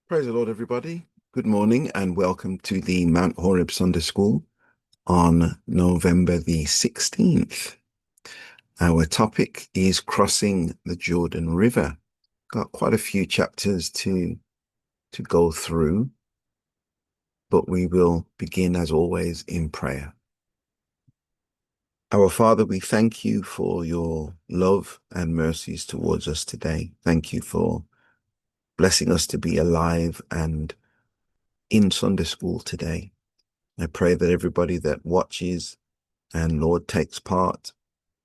Praise the Lord, everybody. Good morning and welcome to the Mount Horeb Sunday School on November the 16th. Our topic is crossing the Jordan River. Got quite a few chapters to go through, but we will begin as always in prayer. Our Father, we thank you for your love and mercies towards us today. Thank you for blessing us to be alive and in Sunday school today. I pray that everybody that watches and Lord takes part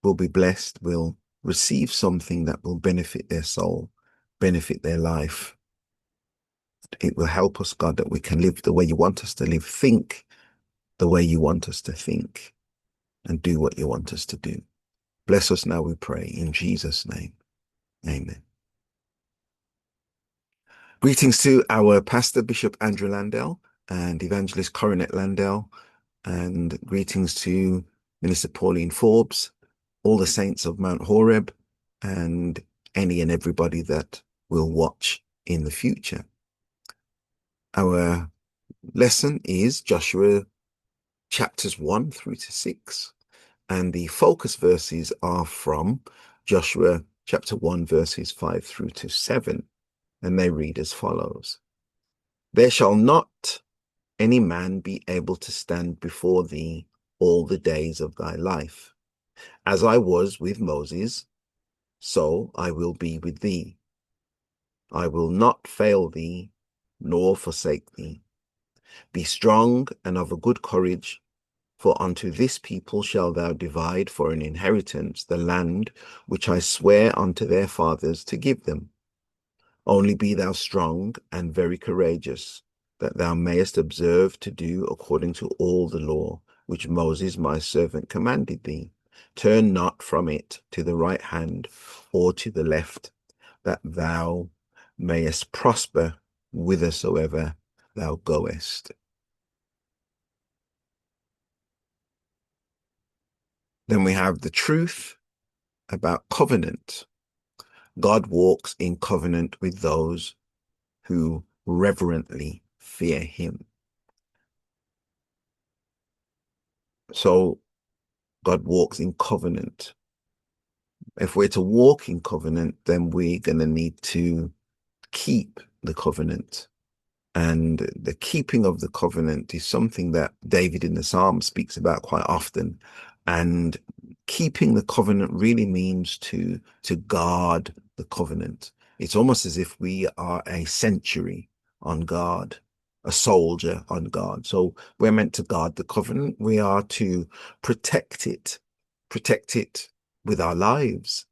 will be blessed, will receive something that will benefit their soul, benefit their life. It will help us, God, that we can live the way you want us to live, think the way you want us to think, and do what you want us to do. Bless us now, we pray, in Jesus' name. Amen. Greetings to our Pastor Bishop Andrew Landell and Evangelist Coronet Landell, and greetings to Minister Pauline Forbes, all the saints of Mount Horeb, and any and everybody that will watch in the future. Our lesson is Joshua chapters 1 through to 6, and the focus verses are from Joshua chapter 1 verses 5 through to 7, and they read as follows. There shall not any man be able to stand before thee all the days of thy life. As I was with Moses, so I will be with thee. I will not fail thee, nor forsake thee. Be strong and of a good courage, for unto this people shalt thou divide for an inheritance the land which I swear unto their fathers to give them. Only be thou strong and very courageous, that thou mayest observe to do according to all the law which Moses my servant commanded thee. Turn not from it to the right hand or to the left, that thou mayest prosper whithersoever thou goest. Then we have the truth about covenant. God walks in covenant with those who reverently fear him. So God walks in covenant. If we're to walk in covenant, then we're going to need to keep the covenant. And the keeping of the covenant is something that David in the Psalm speaks about quite often. And keeping the covenant really means to guard the covenant. It's almost as if we are a sentry on guard, a soldier on guard. So we're meant to guard the covenant. We are to protect it with our lives.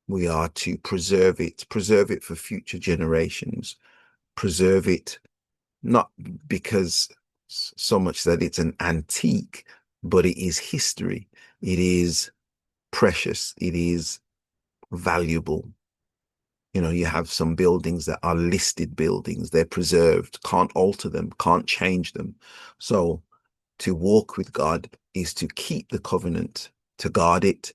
We are to preserve it for future generations, preserve it not because so much that it's an antique, but it is history. It is precious. It is valuable. You know, you have some buildings that are listed buildings. They're preserved, can't alter them, can't change them. So to walk with God is to keep the covenant, to guard it,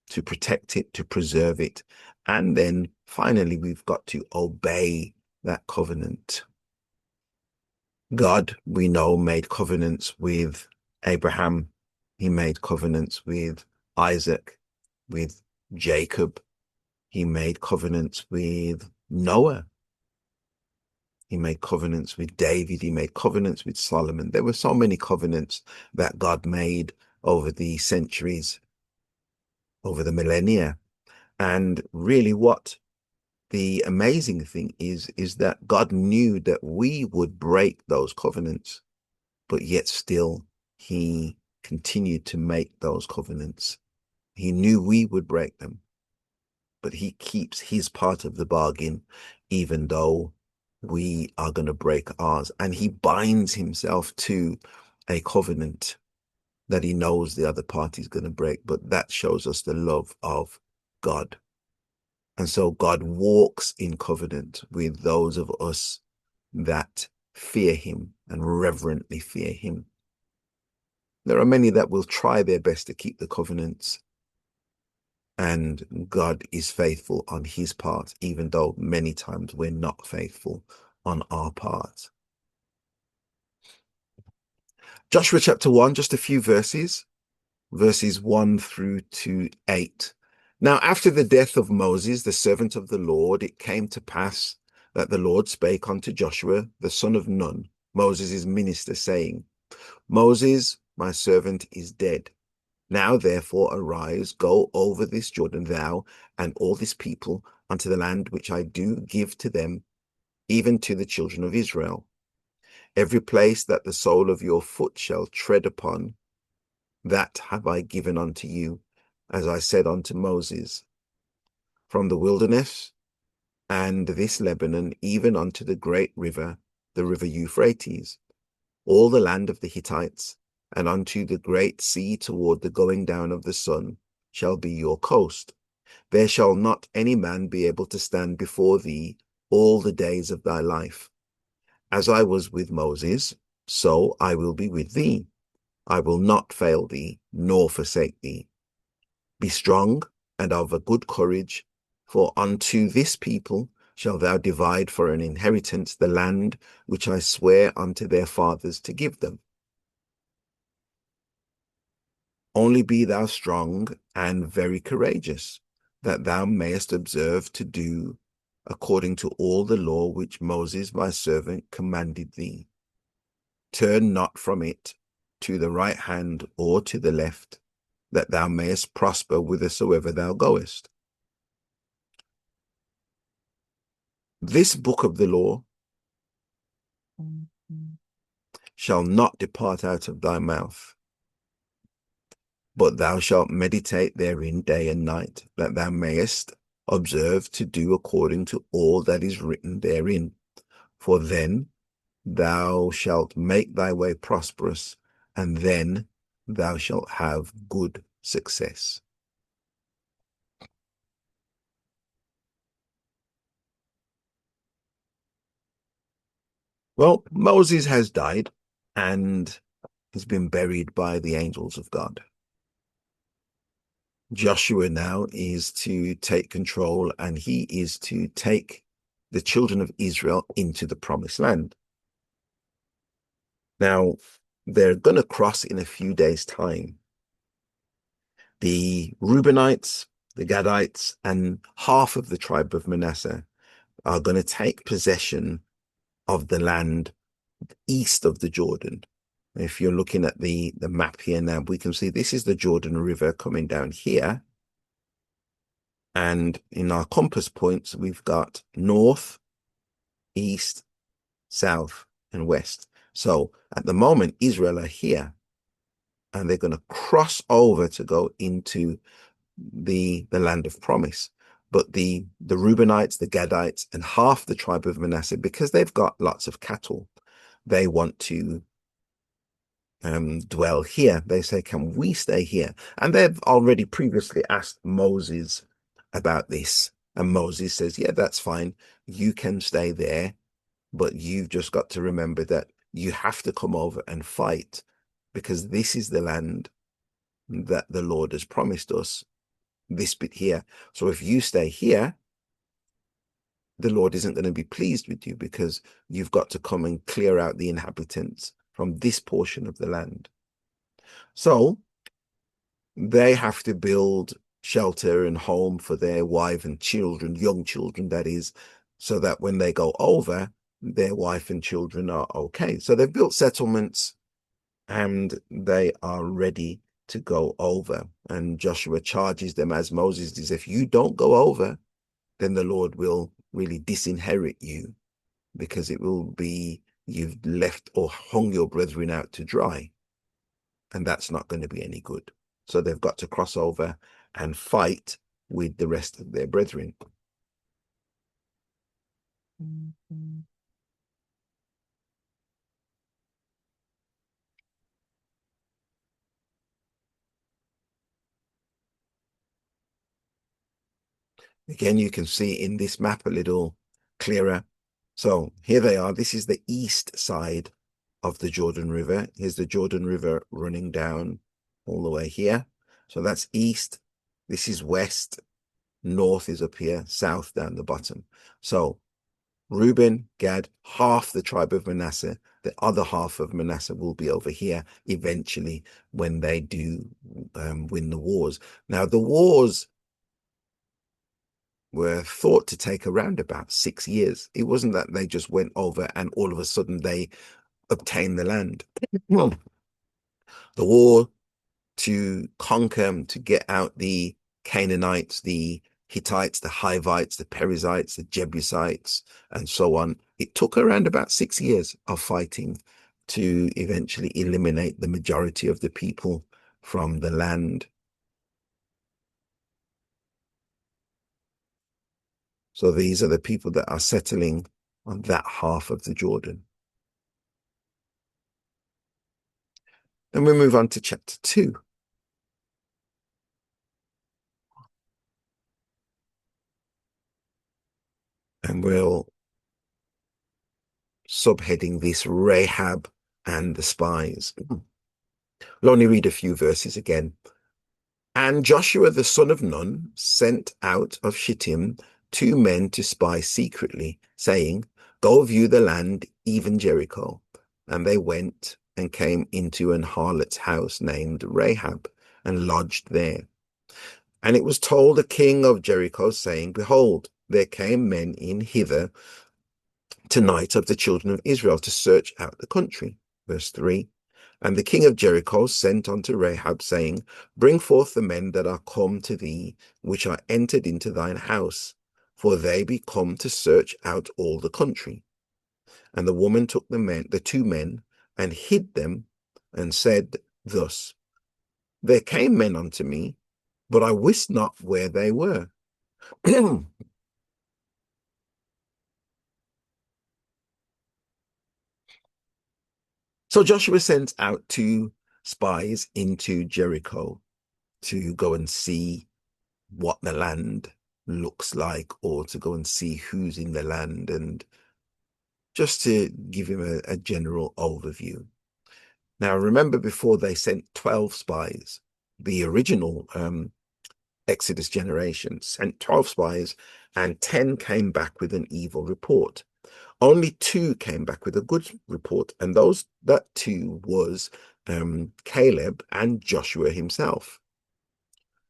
to protect it, to preserve it. And then finally, we've got to obey that covenant. God, we know, made covenants with Abraham. He made covenants with Isaac, with Jacob. He made covenants with Noah. He made covenants with David. He made covenants with Solomon. There were so many covenants that God made over the centuries, over the millennia. And really what the amazing thing is that God knew that we would break those covenants, but yet still he continued to make those covenants. He knew we would break them, but he keeps his part of the bargain, even though we are going to break ours. And he binds himself to a covenant that he knows the other party is going to break, but that shows us the love of God. And so God walks in covenant with those of us that fear him and reverently fear him. There are many that will try their best to keep the covenants, and God is faithful on his part, even though many times we're not faithful on our part. Joshua chapter 1, just a few verses 1 through to 8. Now, after the death of Moses, the servant of the Lord, it came to pass that the Lord spake unto Joshua, the son of Nun, Moses' minister, saying, Moses, my servant, is dead. Now, therefore, arise, go over this Jordan, thou and all this people, unto the land which I do give to them, even to the children of Israel. Every place that the sole of your foot shall tread upon, that have I given unto you, as I said unto Moses, from the wilderness and this Lebanon, even unto the great river, the river Euphrates, all the land of the Hittites, and unto the great sea toward the going down of the sun, shall be your coast. There shall not any man be able to stand before thee all the days of thy life. As I was with Moses, so I will be with thee. I will not fail thee, nor forsake thee. Be strong and of a good courage, for unto this people shalt thou divide for an inheritance the land which I swear unto their fathers to give them. Only be thou strong and very courageous, that thou mayest observe to do according to all the law which Moses my servant commanded thee. Turn not from it to the right hand or to the left, that thou mayest prosper whithersoever thou goest. This book of the law shall not depart out of thy mouth, but thou shalt meditate therein day and night, that thou mayest observe to do according to all that is written therein. For then thou shalt make thy way prosperous, and then thou shalt have good success. Well, Moses has died and has been buried by the angels of God. Joshua now is to take control, and he is to take the children of Israel into the promised land. Now, they're going to cross in a few days' time. The Reubenites, the Gadites, and half of the tribe of Manasseh are going to take possession of the land east of the Jordan. If you're looking at the map here now, we can see this is the Jordan River coming down here. And in our compass points, we've got north, east, south, and west. So at the moment, Israel are here, and they're going to cross over to go into the land of promise. But the Reubenites, the Gadites, and half the tribe of Manasseh, because they've got lots of cattle, they want to dwell here. They say, can we stay here? And they've already previously asked Moses about this. And Moses says, yeah, that's fine. You can stay there, but you've just got to remember that you have to come over and fight, because this is the land that the Lord has promised us, this bit here. So if you stay here, the Lord isn't going to be pleased with you, because you've got to come and clear out the inhabitants from this portion of the land. So they have to build shelter and home for their wife and children, young children, that is, so that when they go over, their wife and children are okay. So they've built settlements and they are ready to go over. And Joshua charges them, as Moses does, if you don't go over, then the Lord will really disinherit you, because it will be you've left or hung your brethren out to dry. And that's not going to be any good. So they've got to cross over and fight with the rest of their brethren. Again, you can see in this map a little clearer. So here they are. This is the east side of the Jordan River. Here's the Jordan River running down all the way here. So that's east. This is west. North is up here. South down the bottom. So Reuben, Gad, half the tribe of Manasseh. The other half of Manasseh will be over here eventually when they do win the wars. Now, the wars were thought to take around about 6 years. It wasn't that they just went over and all of a sudden they obtained the land. Well, the war to conquer, to get out the Canaanites, the Hittites, the Hivites, the Perizzites, the Jebusites, and so on. It took around about 6 years of fighting to eventually eliminate the majority of the people from the land. So these are the people that are settling on that half of the Jordan. Then we move on to chapter 2. And we'll subheading this Rahab and the spies. I'll only read a few verses again. And Joshua the son of Nun sent out of Shittim 2 men to spy secretly, saying, Go view the land, even Jericho. And they went and came into an harlot's house named Rahab, and lodged there. And it was told the king of Jericho, saying, Behold, there came men in hither tonight of the children of Israel to search out the country. Verse 3. And the king of Jericho sent unto Rahab, saying, Bring forth the men that are come to thee, which are entered into thine house, for they be come to search out all the country. And the woman took the 2 men, and hid them, and said thus, There came men unto me, but I wist not where they were. So Joshua sent out 2 spies into Jericho to go and see what the land looks like, or to go and see who's in the land, and just to give him a general overview. Now, remember, before they sent 12 spies, the original Exodus generation sent 12 spies, and 10 came back with an evil report. Only 2 came back with a good report, and that 2 was Caleb and Joshua himself.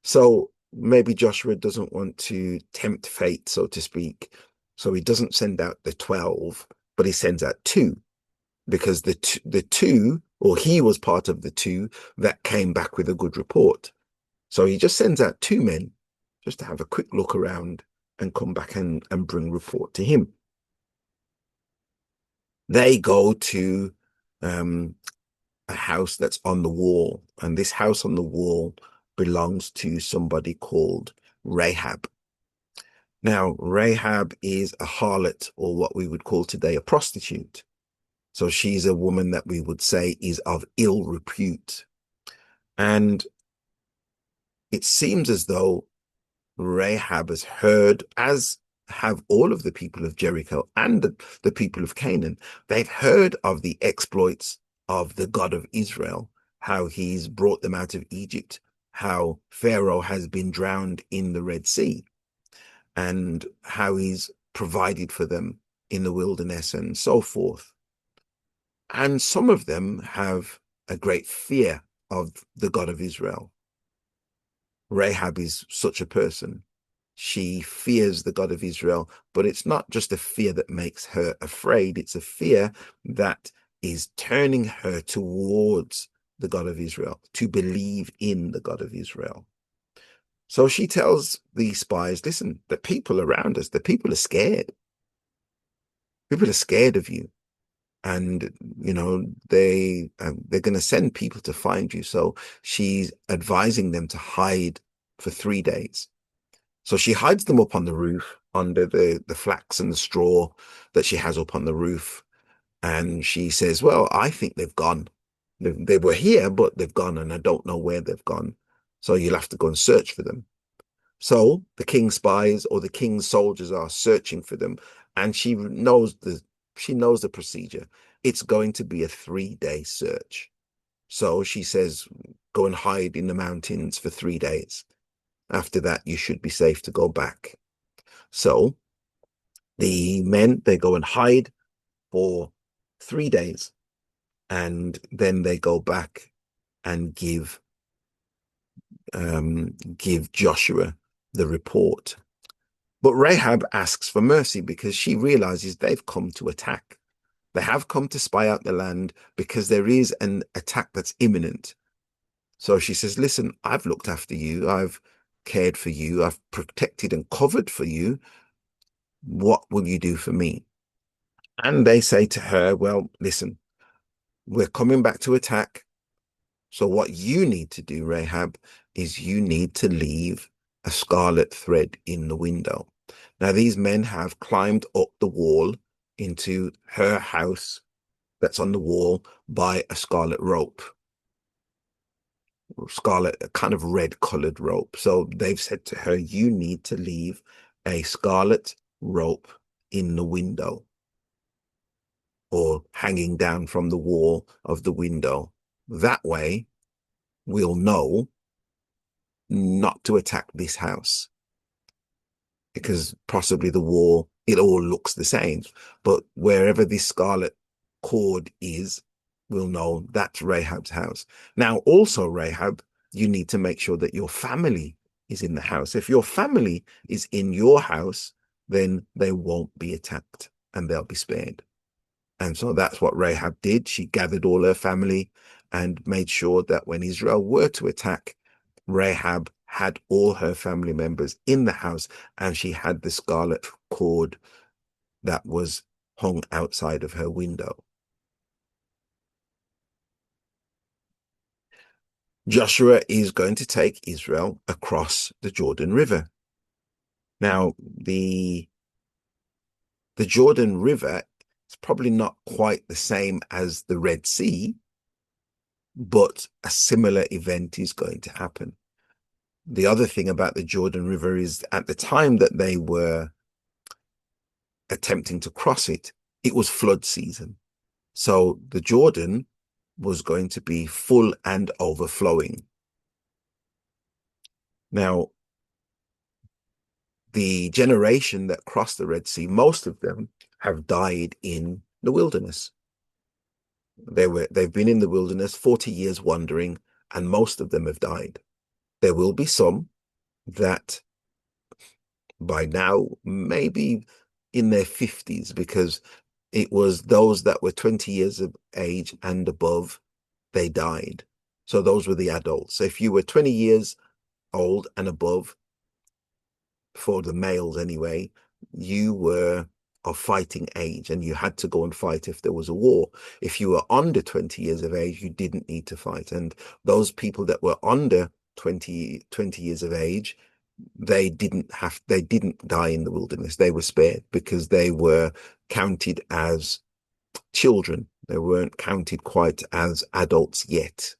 So maybe Joshua doesn't want to tempt fate, so to speak. So he doesn't send out the 12, but he sends out 2, because the two, or he was part of the 2 that came back with a good report. So he just sends out 2 men just to have a quick look around and come back and bring report to him. They go to a house that's on the wall, and this house on the wall belongs to somebody called Rahab. Now, Rahab is a harlot, or what we would call today a prostitute. So she's a woman that we would say is of ill repute. And it seems as though Rahab has heard, as have all of the people of Jericho and the people of Canaan, they've heard of the exploits of the God of Israel, how he's brought them out of Egypt, how Pharaoh has been drowned in the Red Sea, and how he's provided for them in the wilderness and so forth. And some of them have a great fear of the God of Israel. Rahab is such a person. She fears the God of Israel, but it's not just a fear that makes her afraid. It's a fear that is turning her towards the God of Israel, to believe in the God of Israel. So she tells the spies, listen, the people around us, the people are scared. People are scared of you. And, they're going to send people to find you. So she's advising them to hide for 3 days. So she hides them up on the roof under the flax and the straw that she has up on the roof. And she says, well, I think they've gone. They were here, but they've gone, and I don't know where they've gone. So you'll have to go and search for them. So the king's spies, or the king's soldiers, are searching for them. And she knows the procedure. It's going to be a 3-day search. So she says, go and hide in the mountains for 3 days. After that, you should be safe to go back. So The men, they go and hide for 3 days, and then they go back and give Joshua the report. But Rahab asks for mercy because she realizes they've come to attack. They have come to spy out the land because there is an attack that's imminent. So she says, listen, I've looked after you. I've cared for you. I've protected and covered for you. What will you do for me? And they say to her, well, listen, we're coming back to attack. So what you need to do, Rahab, is you need to leave a scarlet thread in the window. Now, these men have climbed up the wall into her house that's on the wall by a scarlet rope. Scarlet, a kind of red colored rope. So they've said to her, you need to leave a scarlet rope in the window or hanging down from the wall of the window. That way, we'll know not to attack this house, because possibly the wall, it all looks the same. But wherever this scarlet cord is, we'll know that's Rahab's house. Now, also, Rahab, you need to make sure that your family is in the house. If your family is in your house, then they won't be attacked and they'll be spared. And so that's what Rahab did. She gathered all her family and made sure that when Israel were to attack, Rahab had all her family members in the house, and she had the scarlet cord that was hung outside of her window. Joshua is going to take Israel across the Jordan River. Now, the Jordan River is probably not quite the same as the Red Sea, but a similar event is going to happen. The other thing about the Jordan River is at the time that they were attempting to cross it, it was flood season. So the Jordan was going to be full and overflowing. Now, the generation that crossed the Red Sea, most of them have died in the wilderness. They've been in the wilderness 40 years wandering, and most of them have died. There will be some that by now maybe in their 50s, because it was those that were 20 years of age and above, they died. So those were the adults. So if you were 20 years old and above, for the males anyway, you were of fighting age and you had to go and fight if there was a war. If you were under 20 years of age, you didn't need to fight. And those people that were under 20 years of age, they didn't die in the wilderness. They were spared because they were counted as children. They weren't counted quite as adults yet.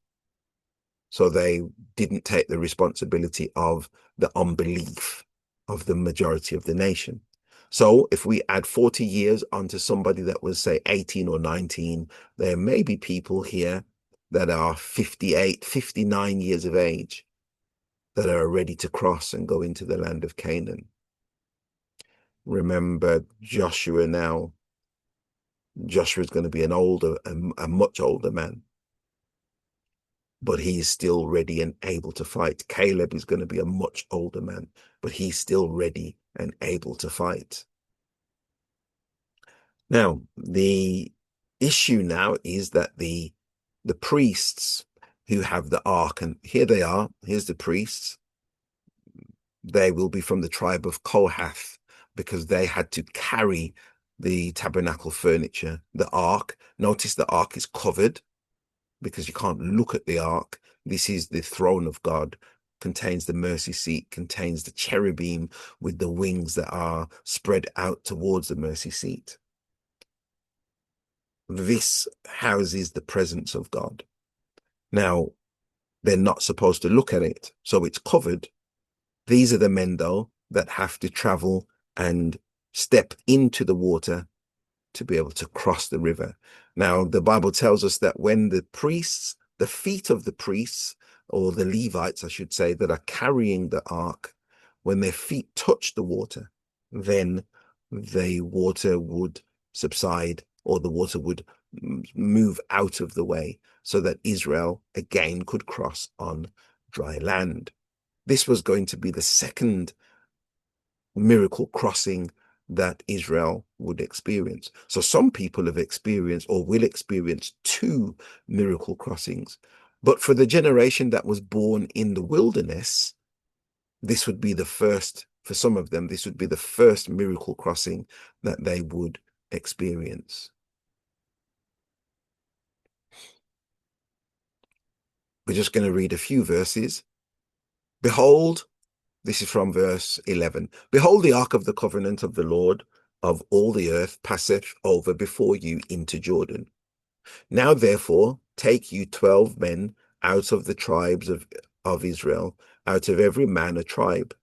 So they didn't take the responsibility of the unbelief of the majority of the nation. So if we add 40 years onto somebody that was, say, 18 or 19, there may be people here that are 58, 59 years of age that are ready to cross and go into the land of Canaan. Remember Joshua now. Joshua is going to be a much older man, but he's still ready and able to fight. Caleb is going to be a much older man, but he's still ready and able to fight. Now, the issue now is that the priests who have the ark, and here they are, here's the priests. They will be from the tribe of Kohath, because they had to carry the tabernacle furniture, the ark. Notice the ark is covered because you can't look at the ark. This is the throne of God, contains the mercy seat, contains the cherubim with the wings that are spread out towards the mercy seat. This houses the presence of God. Now, they're not supposed to look at it, so it's covered. These are the men, though, that have to travel and step into the water to be able to cross the river. Now, the Bible tells us that when the feet of the priests, or the Levites, I should say, that are carrying the ark, when their feet touch the water, then the water would subside, or the water would move out of the way, so that Israel again could cross on dry land. This was going to be the second miracle crossing that Israel would experience. So some people have experienced or will experience two miracle crossings. But for the generation that was born in the wilderness, this would be the first, for some of them, this would be the first miracle crossing that they would experience. We're just going to read a few verses. Behold, this is from verse 11. Behold, the ark of the covenant of the Lord of all the earth passeth over before you into Jordan. Now, therefore, take you 12 men out of the tribes of Israel, out of every man a tribe.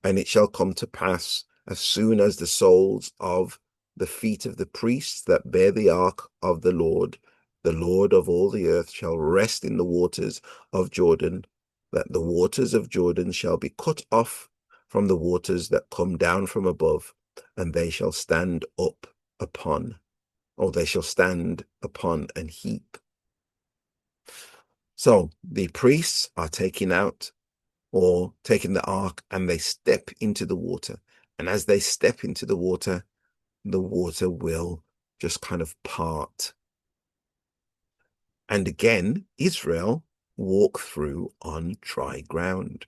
And it shall come to pass, as soon as the soles of the feet of the priests that bear the ark of the Lord of all the earth, shall rest in the waters of Jordan, that the waters of Jordan shall be cut off from the waters that come down from above, and they shall stand up upon, or they shall stand upon an heap. So the priests are taking out or taking the ark, and they step into the water. And as they step into the water will just kind of part. And again, Israel walk through on dry ground.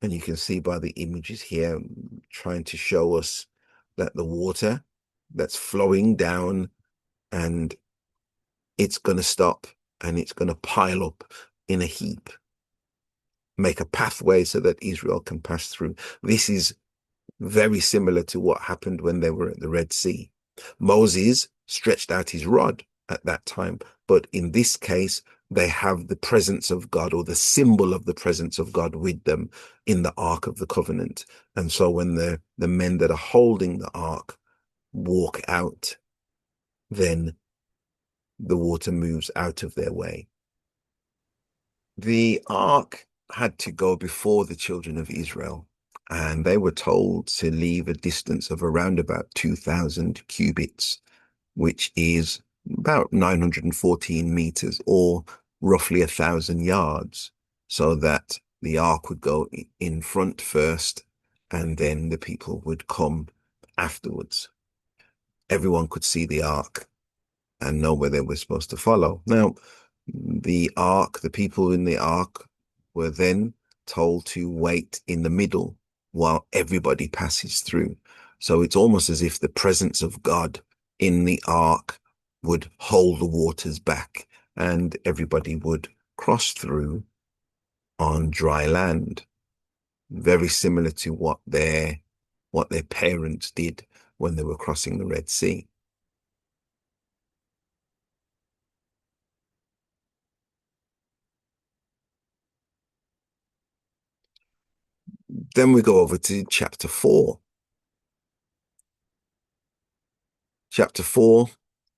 And you can see by the images here, trying to show us that the water that's flowing down, and it's going to stop, and it's going to pile up in a heap, make a pathway so that Israel can pass through. This is very similar to what happened when they were at the Red Sea. Moses stretched out his rod at that time, but in this case, they have the presence of God, or the symbol of the presence of God, with them in the Ark of the Covenant. And so when the men that are holding the ark walk out, then the water moves out of their way. The ark had to go before the children of Israel, and they were told to leave a distance of around about 2,000 cubits, which is about 914 meters, or roughly 1,000 yards, so that the ark would go in front first, and then the people would come afterwards. Everyone could see the ark and know where they were supposed to follow. Now, the ark, the people in the ark were then told to wait in the middle while everybody passes through. So it's almost as if the presence of God in the ark would hold the waters back, and everybody would cross through on dry land. Very similar to what their parents did when they were crossing the Red Sea. Then we go over to chapter 4. Chapter 4,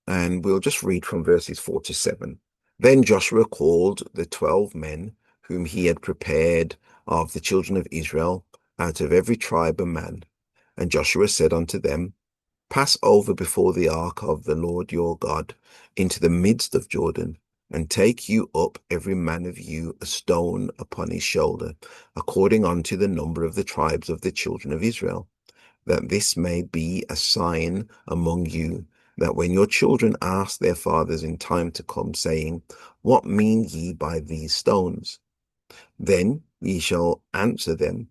and we'll just read from verses 4 to 7. Then Joshua called the 12 men whom he had prepared of the children of Israel, out of every tribe a man. And Joshua said unto them, Pass over before the ark of the Lord your God into the midst of Jordan, and take you up every man of you a stone upon his shoulder, according unto the number of the tribes of the children of Israel, that this may be a sign among you, that when your children ask their fathers in time to come, saying, What mean ye by these stones? Then ye shall answer them,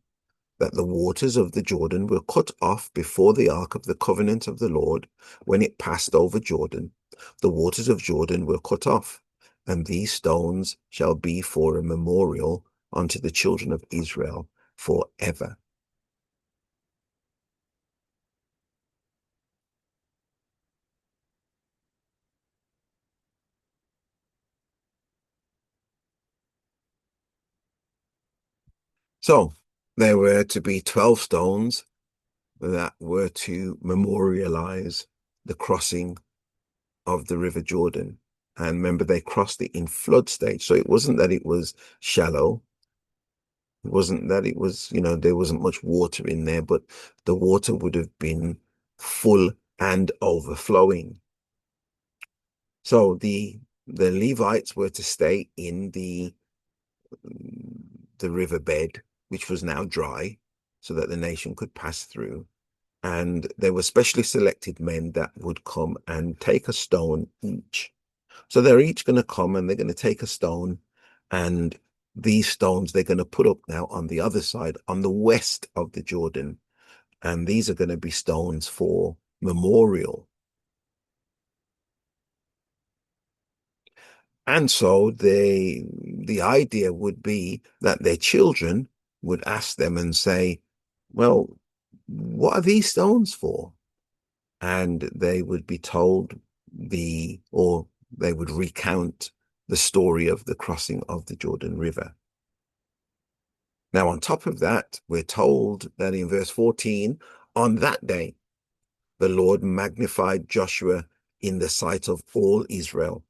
that the waters of the Jordan were cut off before the ark of the covenant of the Lord, when it passed over Jordan. The waters of Jordan were cut off, and these stones shall be for a memorial unto the children of Israel forever. So there were to be 12 stones that were to memorialize the crossing of the River Jordan. And remember, they crossed it in flood stage. So it wasn't that it was shallow. It wasn't that it was, there wasn't much water in there, but the water would have been full and overflowing. So the Levites were to stay in the riverbed, which was now dry, so that the nation could pass through. And there were specially selected men that would come and take a stone each. So they're each going to come and they're going to take a stone, and these stones they're going to put up now on the other side, on the west of the Jordan. And these are going to be stones for memorial. And so the idea would be that their children would ask them and say, well, what are these stones for? And they would be told or they would recount the story of the crossing of the Jordan River. Now, on top of that, we're told that in verse 14, on that day, the Lord magnified Joshua in the sight of all Israel,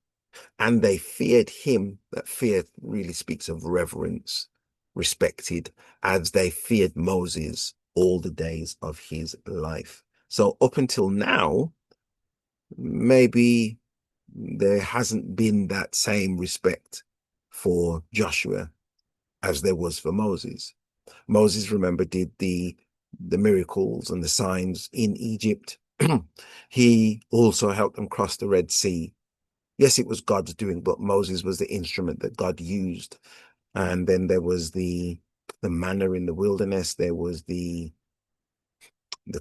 and they feared him. That fear really speaks of reverence, respected, as they feared Moses all the days of his life. So up until now, maybe there hasn't been that same respect for Joshua as there was for Moses. Moses, remember, did the miracles and the signs in Egypt. He also helped them cross the Red Sea. Yes, it was God's doing, but Moses was the instrument that God used. And then there was the manna in the wilderness. There was the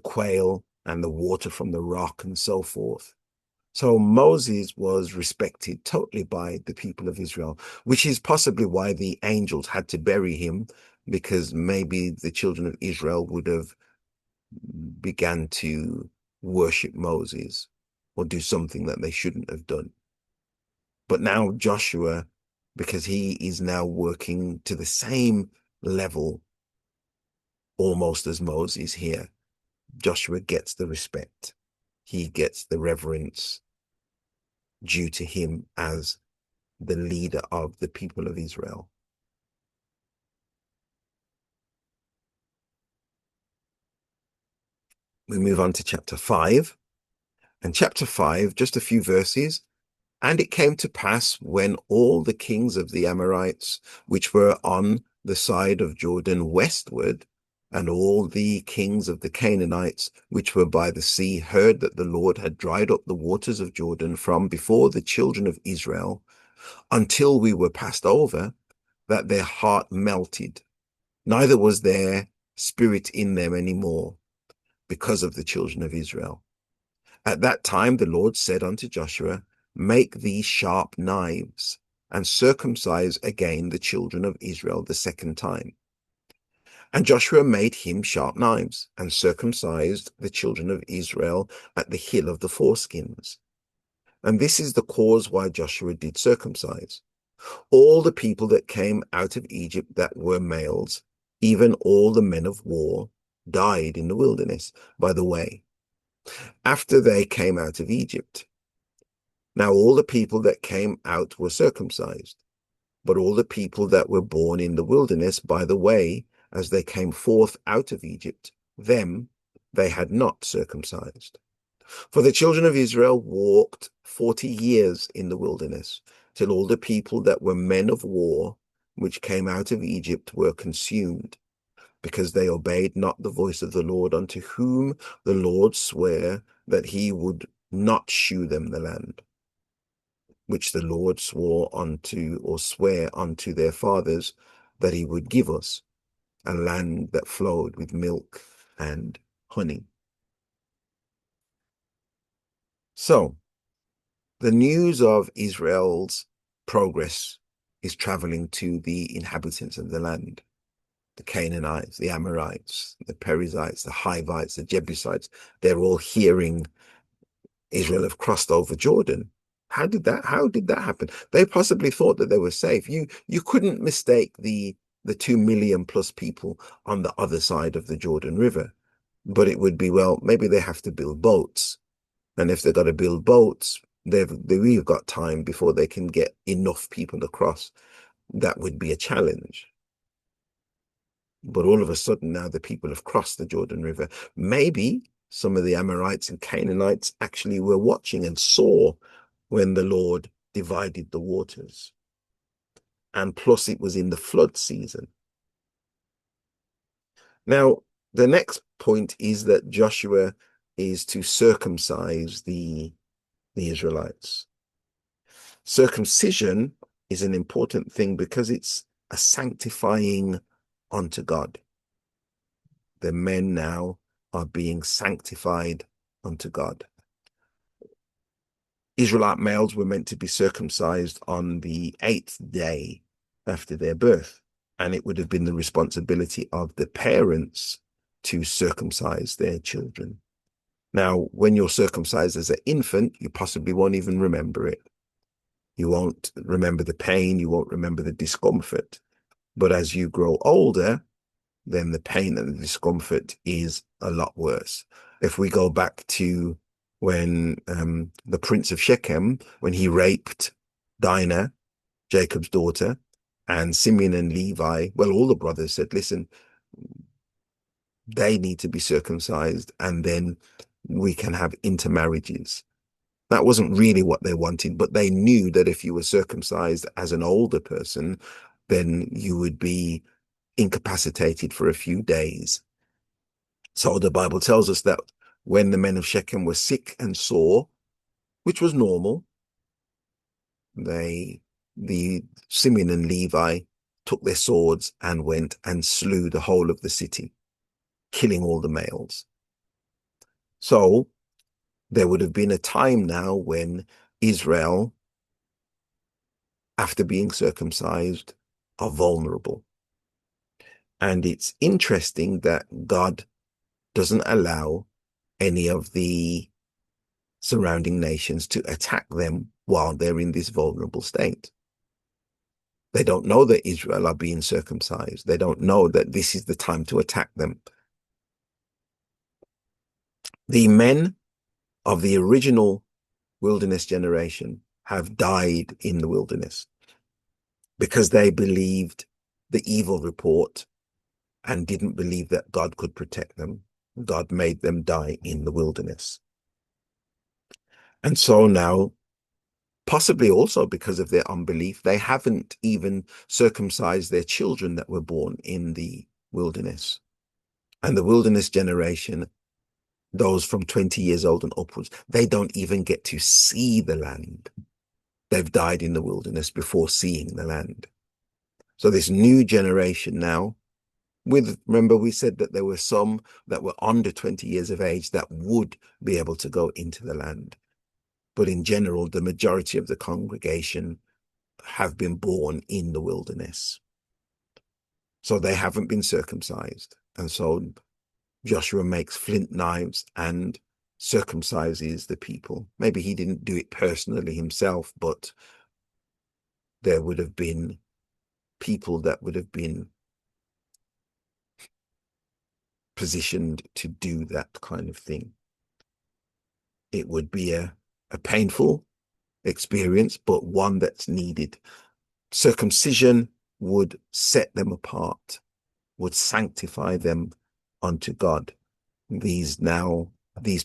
quail and the water from the rock and so forth. So Moses was respected totally by the people of Israel, which is possibly why the angels had to bury him, because maybe the children of Israel would have began to worship Moses or do something that they shouldn't have done. But now Joshua, because he is now working to the same level almost as Moses here, Joshua gets the respect. He gets the reverence due to him as the leader of the people of Israel. We move on to chapter 5. And chapter 5, just a few verses. And it came to pass when all the kings of the Amorites, which were on the side of Jordan westward, and all the kings of the Canaanites, which were by the sea, heard that the Lord had dried up the waters of Jordan from before the children of Israel, until we were passed over, that their heart melted. Neither was there spirit in them any more, because of the children of Israel. At that time the Lord said unto Joshua, make these sharp knives, and circumcise again the children of Israel the second time. And Joshua made him sharp knives, and circumcised the children of Israel at the hill of the foreskins. And this is the cause why Joshua did circumcise all the people that came out of Egypt that were males, even all the men of war, died in the wilderness by the way, after they came out of Egypt. Now all the people that came out were circumcised, but all the people that were born in the wilderness by the way, as they came forth out of Egypt, them they had not circumcised. For the children of Israel walked 40 years in the wilderness, till all the people that were men of war, which came out of Egypt, were consumed, because they obeyed not the voice of the Lord, unto whom the Lord sware that he would not shew them the land, which the Lord swore unto, or swear unto their fathers, that he would give us, a land that flowed with milk and honey. So, the news of Israel's progress is traveling to the inhabitants of the land, the Canaanites, the Amorites, the Perizzites, the Hivites, the Jebusites. They're all hearing Israel have crossed over Jordan. How did that happen? They possibly thought that they were safe. You couldn't mistake the 2 million plus people on the other side of the Jordan River. But it would be, well, maybe they have to build boats. And if they've got to build boats, they've got time before they can get enough people across. That would be a challenge. But all of a sudden now the people have crossed the Jordan River. Maybe some of the Amorites and Canaanites actually were watching and saw when the Lord divided the waters. And plus it was in the flood season. Now, the next point is that Joshua is to circumcise the Israelites. Circumcision is an important thing because it's a sanctifying unto God. The men now are being sanctified unto God. Israelite males were meant to be circumcised on the 8th day after their birth, and it would have been the responsibility of the parents to circumcise their children. Now, when you're circumcised as an infant, you possibly won't even remember it. You won't remember the pain, you won't remember the discomfort. But as you grow older, then the pain and the discomfort is a lot worse. If we go back to when the Prince of Shechem, when he raped Dinah, Jacob's daughter, and Simeon and Levi, well, all the brothers said, listen, they need to be circumcised, and then we can have intermarriages. That wasn't really what they wanted, but they knew that if you were circumcised as an older person, then you would be incapacitated for a few days. So the Bible tells us that when the men of Shechem were sick and sore, which was normal, the Simeon and Levi took their swords and went and slew the whole of the city, killing all the males. So there would have been a time now when Israel, after being circumcised, are vulnerable. And it's interesting that God doesn't allow any of the surrounding nations to attack them while they're in this vulnerable state. They don't know that Israel are being circumcised. They don't know that this is the time to attack them. The men of the original wilderness generation have died in the wilderness because they believed the evil report and didn't believe that God could protect them. God made them die in the wilderness. And so now, possibly also because of their unbelief, they haven't even circumcised their children that were born in the wilderness. And the wilderness generation, those from 20 years old and upwards, they don't even get to see the land. They've died in the wilderness before seeing the land. So this new generation now, remember we said that there were some that were under 20 years of age that would be able to go into the land. But in general, the majority of the congregation have been born in the wilderness. So they haven't been circumcised. And so Joshua makes flint knives and circumcises the people. Maybe he didn't do it personally himself, but there would have been people that would have been positioned to do that kind of thing. It would be a painful experience, but one that's needed. Circumcision would set them apart, would sanctify them unto God. These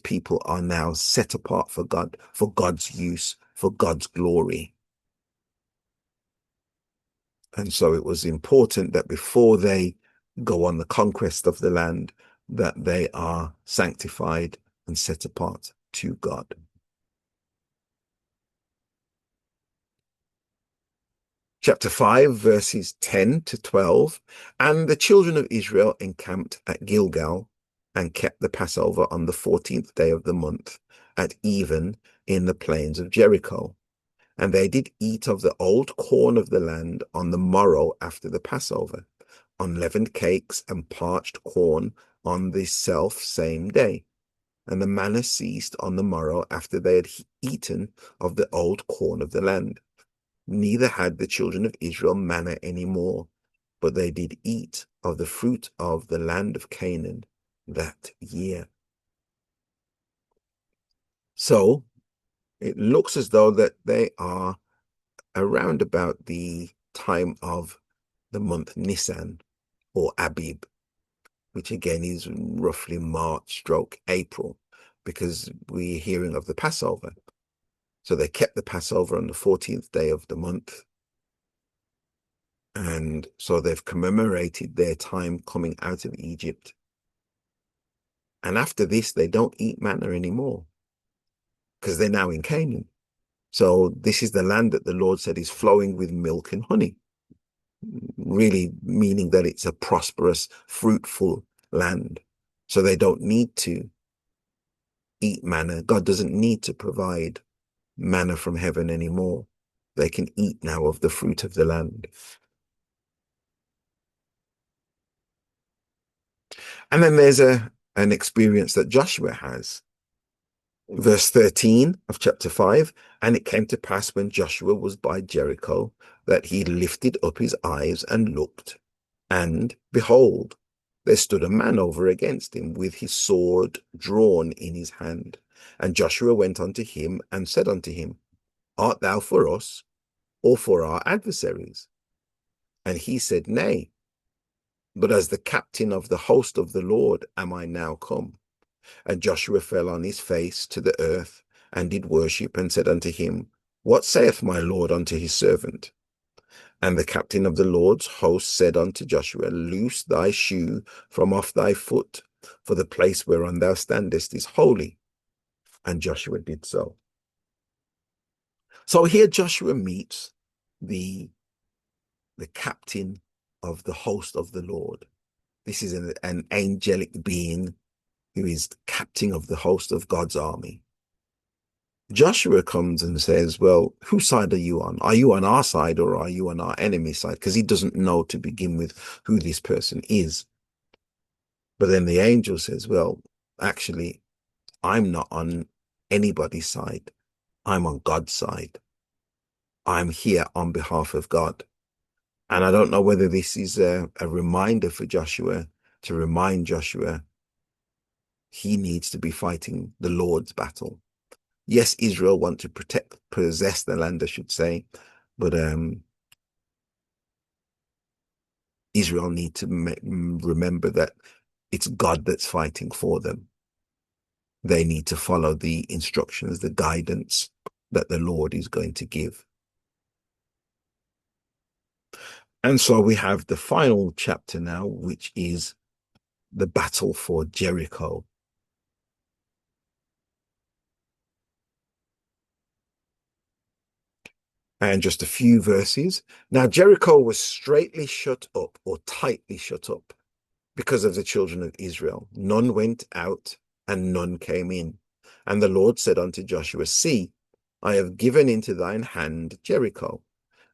people are now set apart for God, for God's use, for God's glory. And so it was important that before they go on the conquest of the land, that they are sanctified and set apart to God. Chapter 5, verses 10 to 12. And the children of Israel encamped at Gilgal and kept the Passover on the 14th day of the month at even in the plains of Jericho. And they did eat of the old corn of the land on the morrow after the Passover, unleavened cakes and parched corn on the self same day. And the manna ceased on the morrow after they had eaten of the old corn of the land. Neither had the children of Israel manna any more, but they did eat of the fruit of the land of Canaan that year. So it looks as though that they are around about the time of the month Nisan, or Abib, which again is roughly March stroke April, because we're hearing of the Passover. So they kept the Passover on the 14th day of the month. And so they've commemorated their time coming out of Egypt. And after this, they don't eat manna anymore because they're now in Canaan. So this is the land that the Lord said is flowing with milk and honey, really meaning that it's a prosperous, fruitful land. So they don't need to eat manna. God doesn't need to provide manna from heaven anymore. They can eat now of the fruit of the land. And then there's an experience that Joshua has. Verse 13 of chapter 5, and it came to pass when Joshua was by Jericho that he lifted up his eyes and looked, and behold, there stood a man over against him with his sword drawn in his hand. And Joshua went unto him and said unto him, Art thou for us, or for our adversaries? And he said, Nay, but as the captain of the host of the Lord am I now come. And Joshua fell on his face to the earth, and did worship, and said unto him, What saith my Lord unto his servant? And the captain of the Lord's host said unto Joshua, Loose thy shoe from off thy foot, for the place whereon thou standest is holy. And Joshua did so. So here Joshua meets the captain of the host of the Lord. This is an angelic being who is captain of the host of God's army. Joshua comes and says, well, whose side are you on? Are you on our side or are you on our enemy's side? Because he doesn't know to begin with who this person is. But then the angel says, well, actually, I'm not on anybody's side. I'm on God's side. I'm here on behalf of God. And I don't know whether this is a reminder for Joshua, to remind Joshua he needs to be fighting the Lord's battle. Yes, Israel want to possess the land, I should say, but Israel need to remember that it's God that's fighting for them. They need to follow the instructions, the guidance that the Lord is going to give. And so we have the final chapter now, which is the battle for Jericho. And just a few verses. Now Jericho was straitly shut up, or tightly shut up, because of the children of Israel. None went out and none came in. And the Lord said unto Joshua, See, I have given into thine hand Jericho,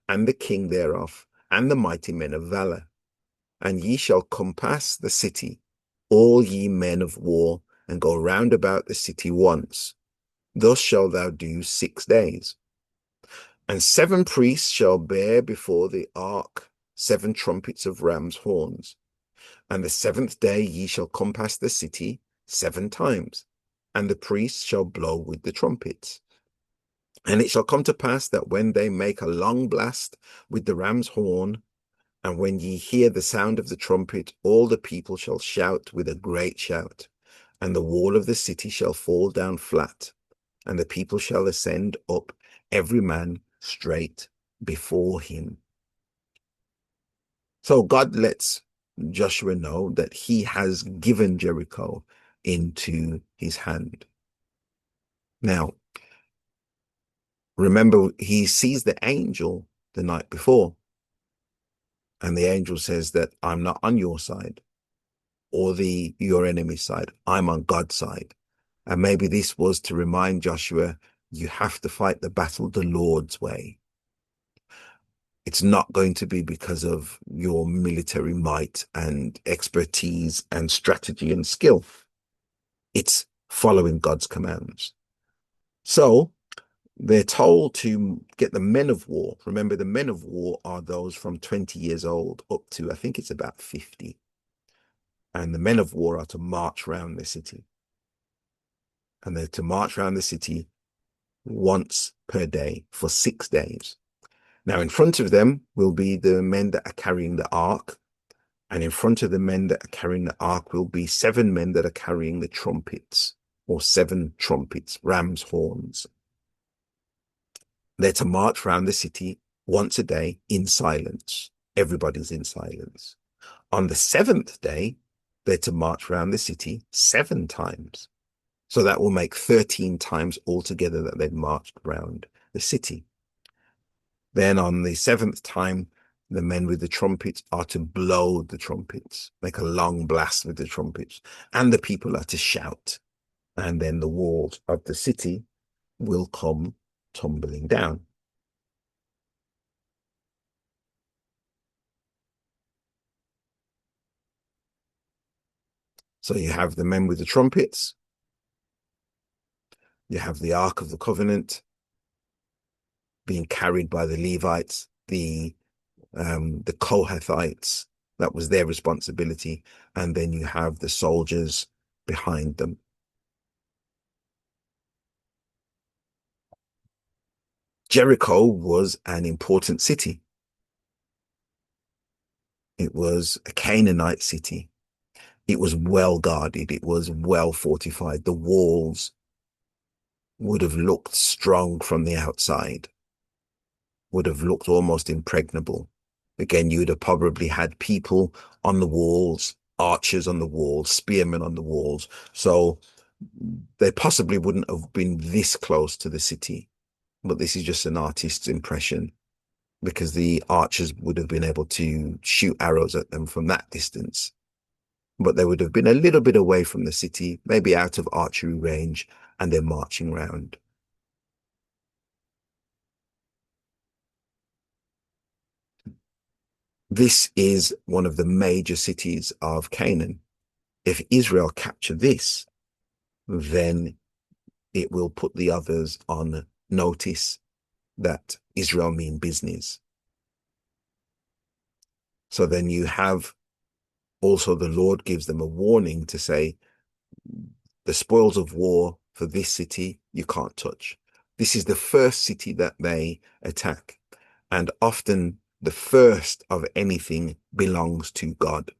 and the king thereof, and the mighty men of valor. And ye shall compass the city, all ye men of war, and go round about the city once. Thus shalt thou do 6 days. And 7 priests shall bear before the ark 7 trumpets of ram's horns. And the 7th day ye shall compass the city 7 times, and the priests shall blow with the trumpets. And it shall come to pass that when they make a long blast with the ram's horn, and when ye hear the sound of the trumpet, all the people shall shout with a great shout, and the wall of the city shall fall down flat, and the people shall ascend up, every man straight before him. So God lets Joshua know that he has given Jericho into his hand. Now, remember, he sees the angel the night before, and the angel says that I'm not on your side or your enemy's side. I'm on God's side. And maybe this was to remind Joshua, you have to fight the battle the Lord's way. It's not going to be because of your military might and expertise and strategy and skill. It's following God's commands. So they're told to get the men of war. Remember, the men of war are those from 20 years old up to, I think it's about 50. And the men of war are to march around the city. And they're to march around the city once per day for 6 days. Now, in front of them will be the men that are carrying the ark, And in front of the men that are carrying the ark will be 7 men that are carrying the trumpets, or 7 trumpets, ram's horns. They're to march around the city once a day in silence. Everybody's in silence. On the 7th day, they're to march around the city 7 times. So that will make 13 times altogether that they've marched around the city. Then on the 7th time, the men with the trumpets are to blow the trumpets, make a long blast with the trumpets, and the people are to shout. And then the walls of the city will come tumbling down. So you have the men with the trumpets, you have the Ark of the Covenant being carried by the Levites, the Kohathites, that was their responsibility, and then you have the soldiers behind them. Jericho was an important city. It was a Canaanite city. It was well guarded. It was well fortified. The walls would have looked strong from the outside, would have looked almost impregnable. Again, you'd have probably had people on the walls, archers on the walls, spearmen on the walls. So they possibly wouldn't have been this close to the city. But this is just an artist's impression, because the archers would have been able to shoot arrows at them from that distance. But they would have been a little bit away from the city, maybe out of archery range, and they're marching round. This is one of the major cities of Canaan. If Israel capture this, then it will put the others on notice that Israel mean business. So then you have also the Lord gives them a warning to say, the spoils of war for this city you can't touch. This is the first city that they attack. And often the first of anything belongs to God.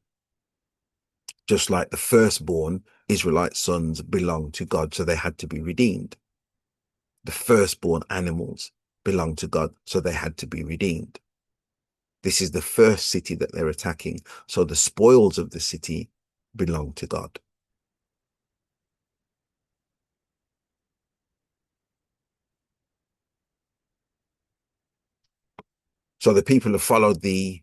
Just like the firstborn Israelite sons belong to God, so they had to be redeemed. The firstborn animals belong to God, so they had to be redeemed. This is the first city that they're attacking, so the spoils of the city belong to God. So the people have followed the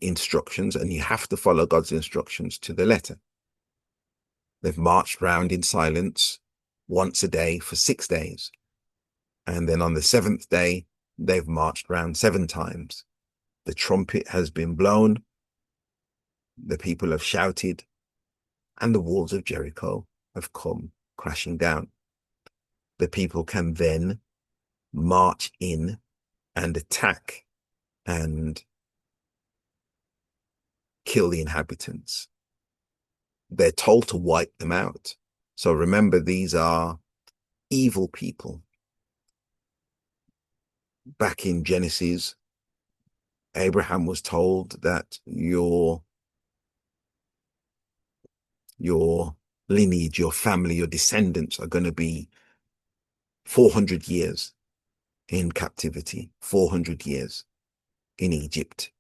instructions, and you have to follow God's instructions to the letter. They've marched round in silence once a day for 6 days. And then on the 7th day, they've marched round 7 times. The trumpet has been blown, the people have shouted, and the walls of Jericho have come crashing down. The people can then march in and attack and kill the inhabitants. They're told to wipe them out. So remember, these are evil people. Back in Genesis, Abraham was told that your lineage, your family, your descendants are going to be 400 years in captivity, 400 years in Egypt.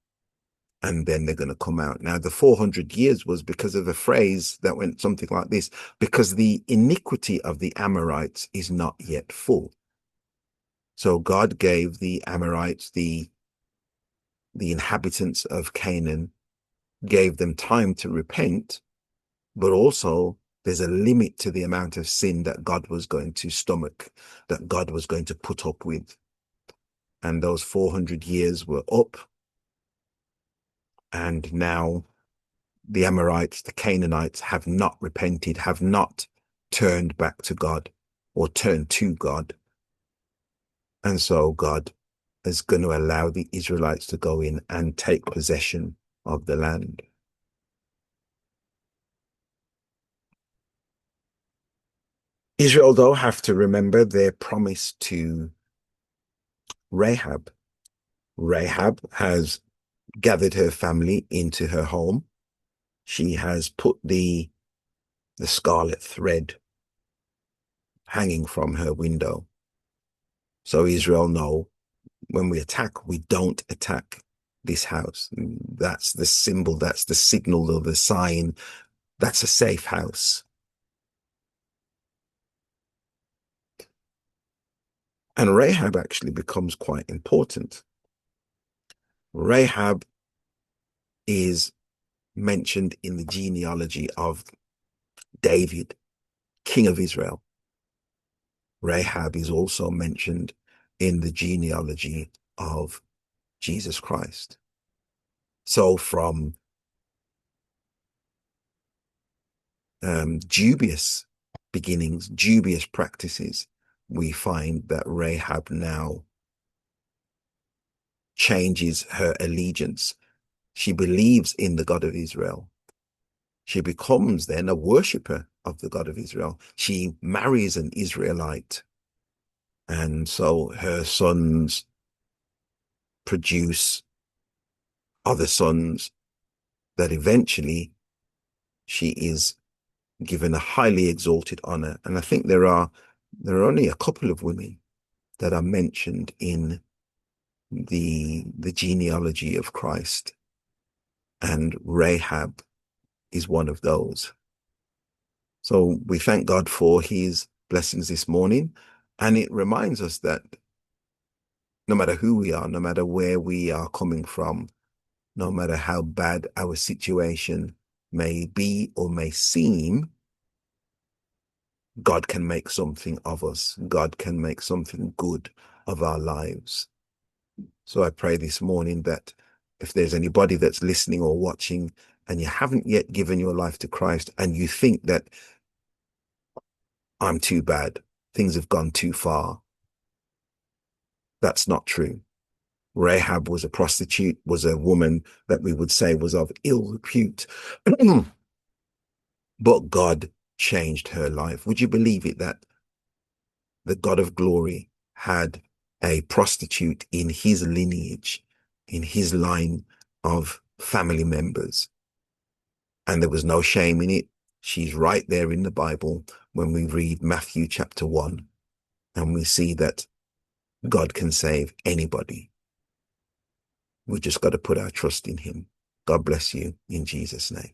And then they're going to come out. Now, the 400 years was because of a phrase that went something like this: because the iniquity of the Amorites is not yet full. So God gave the Amorites, the inhabitants of Canaan, gave them time to repent, but also there's a limit to the amount of sin that God was going to stomach, that God was going to put up with. And those 400 years were up. And now the Amorites, the Canaanites, have not repented, have not turned back to God or turned to God. And so God is going to allow the Israelites to go in and take possession of the land. Israel, though, have to remember their promise to Rahab. Rahab has gathered her family into her home. She has put the scarlet thread hanging from her window. So Israel know when we attack, we don't attack this house. That's the symbol, that's the signal or the sign. That's a safe house. And Rahab actually becomes quite important. Rahab is mentioned in the genealogy of David, king of Israel. Rahab is also mentioned in the genealogy of Jesus Christ. So from dubious beginnings, dubious practices, we find that Rahab now changes her allegiance. She believes in the God of Israel. She becomes then a worshipper of the God of Israel. She marries an Israelite. And so her sons produce other sons that eventually she is given a highly exalted honor. And I think there are only a couple of women that are mentioned in the genealogy of Christ. And Rahab is one of those. So we thank God for his blessings this morning. And it reminds us that no matter who we are, no matter where we are coming from, no matter how bad our situation may be or may seem, God can make something of us. God can make something good of our lives. So I pray this morning that if there's anybody that's listening or watching and you haven't yet given your life to Christ and you think that I'm too bad, things have gone too far, that's not true. Rahab was a prostitute, was a woman that we would say was of ill repute. But God changed her life. Would you believe it that the God of glory had a prostitute in his lineage, in his line of family members? And there was no shame in it. She's right there in the Bible when we read Matthew chapter 1, and we see that God can save anybody. We just got to put our trust in him. God bless you in Jesus' name.